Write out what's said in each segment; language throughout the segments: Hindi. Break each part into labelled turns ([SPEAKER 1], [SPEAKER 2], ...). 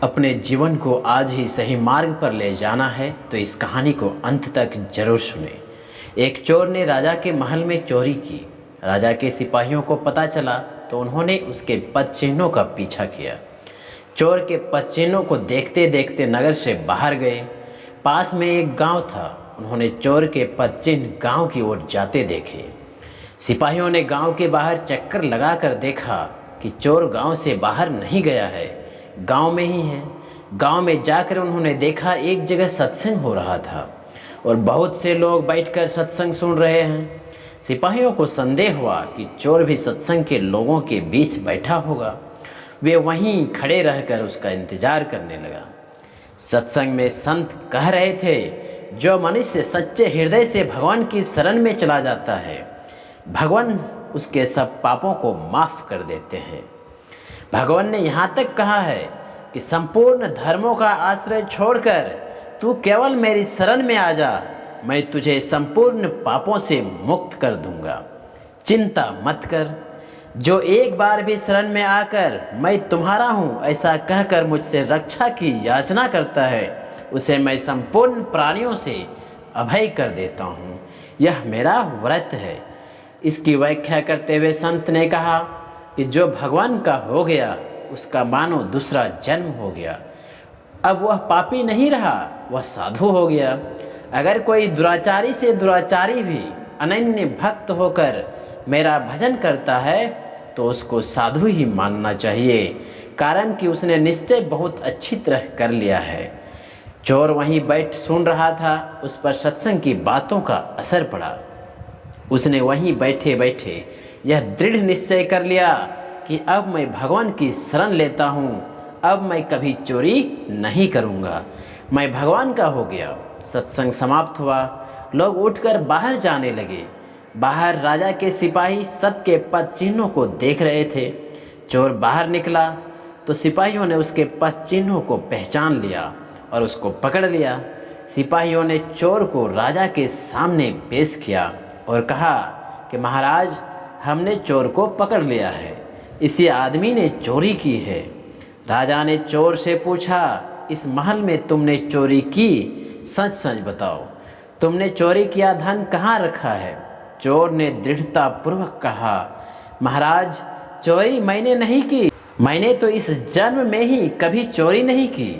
[SPEAKER 1] अपने जीवन को आज ही सही मार्ग पर ले जाना है तो इस कहानी को अंत तक जरूर सुने। एक चोर ने राजा के महल में चोरी की। राजा के सिपाहियों को पता चला तो उन्होंने उसके पद चिन्हों का पीछा किया। चोर के पद चिन्हों को देखते देखते नगर से बाहर गए। पास में एक गांव था। उन्होंने चोर के पद चिन्ह गाँव की ओर जाते देखे। सिपाहियों ने गांव के बाहर चक्कर लगाकर देखा कि चोर गांव से बाहर नहीं गया है, गांव में ही है। गांव में जाकर उन्होंने देखा एक जगह सत्संग हो रहा था और बहुत से लोग बैठकर सत्संग सुन रहे हैं। सिपाहियों को संदेह हुआ कि चोर भी सत्संग के लोगों के बीच बैठा होगा। वे वहीं खड़े रहकर उसका इंतजार करने लगा। सत्संग में संत कह रहे थे, जो मनुष्य सच्चे हृदय से भगवान की शरण में चला जाता है, भगवान उसके सब पापों को माफ़ कर देते हैं। भगवान ने यहाँ तक कहा है कि संपूर्ण धर्मों का आश्रय छोड़कर तू केवल मेरी शरण में आ जा, मैं तुझे संपूर्ण पापों से मुक्त कर दूंगा। चिंता मत कर। जो एक बार भी शरण में आकर मैं तुम्हारा हूँ ऐसा कहकर मुझसे रक्षा की याचना करता है, उसे मैं संपूर्ण प्राणियों से अभय कर देता हूँ। यह मेरा व्रत है। इसकी व्याख्या करते हुए संत ने कहा कि जो भगवान का हो गया उसका मानो दूसरा जन्म हो गया। अब वह पापी नहीं रहा, वह साधु हो गया। अगर कोई दुराचारी से दुराचारी भी अनन्य भक्त होकर मेरा भजन करता है तो उसको साधु ही मानना चाहिए, कारण कि उसने निश्चय बहुत अच्छी तरह कर लिया है। चोर वहीं बैठ सुन रहा था। उस पर सत्संग की बातों का असर पड़ा। उसने वहीं बैठे बैठे यह दृढ़ निश्चय कर लिया कि अब मैं भगवान की शरण लेता हूँ, अब मैं कभी चोरी नहीं करूँगा, मैं भगवान का हो गया। सत्संग समाप्त हुआ। लोग उठकर बाहर जाने लगे। बाहर राजा के सिपाही सबके पद चिन्हों को देख रहे थे। चोर बाहर निकला तो सिपाहियों ने उसके पद चिन्हों को पहचान लिया और उसको पकड़ लिया। सिपाहियों ने चोर को राजा के सामने पेश किया और कहा कि महाराज, हमने चोर को पकड़ लिया है, इसी आदमी ने चोरी की है। राजा ने चोर से पूछा, इस महल में तुमने चोरी की? सच सच बताओ, तुमने चोरी किया धन कहाँ रखा है? चोर ने दृढ़ता पूर्वक कहा, महाराज, चोरी मैंने नहीं की, मैंने तो इस जन्म में ही कभी चोरी नहीं की।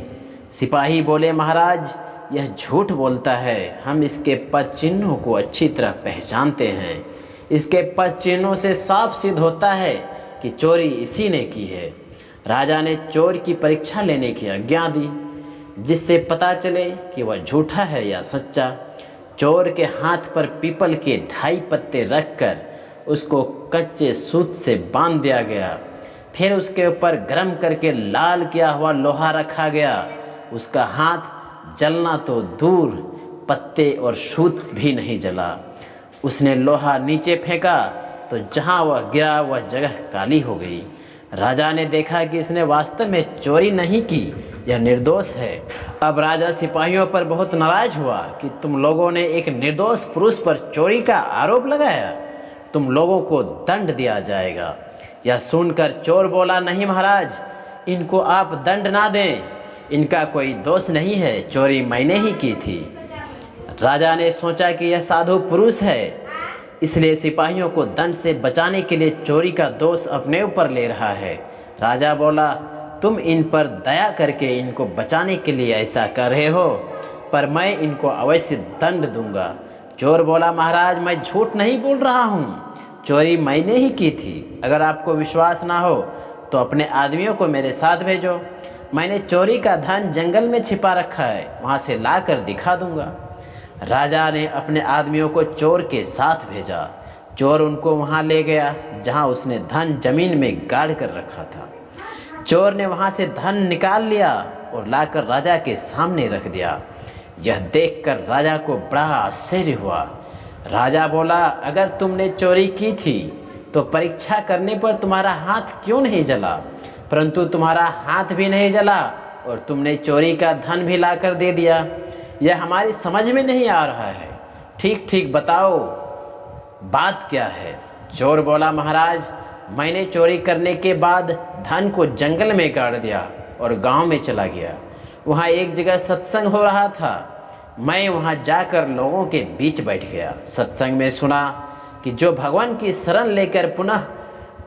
[SPEAKER 1] सिपाही बोले, महाराज, यह झूठ बोलता है, हम इसके पद चिन्हों को अच्छी तरह पहचानते हैं। इसके पद चिन्हों से साफ सिद्ध होता है कि चोरी इसी ने की है। राजा ने चोर की परीक्षा लेने की आज्ञा दी, जिससे पता चले कि वह झूठा है या सच्चा। चोर के हाथ पर पीपल के 2.5 पत्ते रखकर उसको कच्चे सूत से बांध दिया गया। फिर उसके ऊपर गर्म करके लाल किया हुआ लोहा रखा गया। उसका हाथ जलना तो दूर, पत्ते और सूत भी नहीं जला। उसने लोहा नीचे फेंका तो जहाँ वह गिरा वह जगह काली हो गई। राजा ने देखा कि इसने वास्तव में चोरी नहीं की, यह निर्दोष है। अब राजा सिपाहियों पर बहुत नाराज हुआ कि तुम लोगों ने एक निर्दोष पुरुष पर चोरी का आरोप लगाया, तुम लोगों को दंड दिया जाएगा। यह सुनकर चोर बोला, नहीं महाराज, इनको आप दंड ना दें, इनका कोई दोष नहीं है, चोरी मैंने ही की थी। राजा ने सोचा कि यह साधु पुरुष है, इसलिए सिपाहियों को दंड से बचाने के लिए चोरी का दोष अपने ऊपर ले रहा है। राजा बोला, तुम इन पर दया करके इनको बचाने के लिए ऐसा कर रहे हो, पर मैं इनको अवश्य दंड दूंगा। चोर बोला, महाराज, मैं झूठ नहीं बोल रहा हूँ, चोरी मैंने ही की थी। अगर आपको विश्वास ना हो तो अपने आदमियों को मेरे साथ भेजो, मैंने चोरी का धन जंगल में छिपा रखा है, वहाँ से ला कर दिखा दूंगा। राजा ने अपने आदमियों को चोर के साथ भेजा। चोर उनको वहाँ ले गया जहाँ उसने धन जमीन में गाड़ कर रखा था। चोर ने वहाँ से धन निकाल लिया और लाकर राजा के सामने रख दिया। यह देखकर राजा को बड़ा आश्चर्य हुआ। राजा बोला, अगर तुमने चोरी की थी तो परीक्षा करने पर तुम्हारा हाथ क्यों नहीं जला? परंतु तुम्हारा हाथ भी नहीं जला और तुमने चोरी का धन भी लाकर दे दिया। यह हमारी समझ में नहीं आ रहा है, ठीक ठीक बताओ बात क्या है? चोर बोला, महाराज, मैंने चोरी करने के बाद धन को जंगल में गाड़ दिया और गांव में चला गया। वहाँ एक जगह सत्संग हो रहा था। मैं वहाँ जाकर लोगों के बीच बैठ गया। सत्संग में सुना कि जो भगवान की शरण लेकर पुनः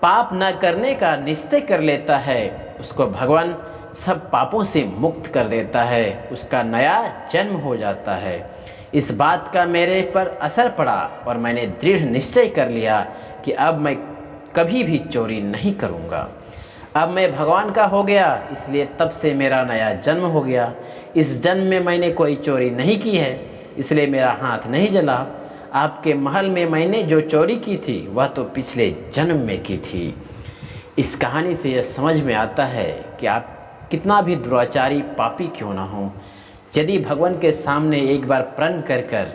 [SPEAKER 1] पाप न करने का निश्चय कर लेता है, उसको भगवान सब पापों से मुक्त कर देता है, उसका नया जन्म हो जाता है। इस बात का मेरे पर असर पड़ा और मैंने दृढ़ निश्चय कर लिया कि अब मैं कभी भी चोरी नहीं करूँगा। अब मैं भगवान का हो गया, इसलिए तब से मेरा नया जन्म हो गया। इस जन्म में मैंने कोई चोरी नहीं की है, इसलिए मेरा हाथ नहीं जला। आपके महल में मैंने जो चोरी की थी वह तो पिछले जन्म में की थी। इस कहानी से यह समझ में आता है कि आप कितना भी दुराचारी पापी क्यों ना हो, यदि भगवान के सामने एक बार प्रण कर कर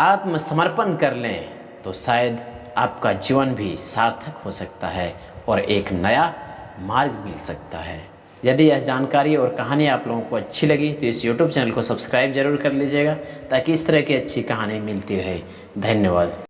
[SPEAKER 1] आत्मसमर्पण कर लें तो शायद आपका जीवन भी सार्थक हो सकता है और एक नया मार्ग मिल सकता है। यदि यह जानकारी और कहानी आप लोगों को अच्छी लगी तो इस YouTube चैनल को सब्सक्राइब जरूर कर लीजिएगा, ताकि इस तरह की अच्छी कहानी मिलती रहे। धन्यवाद।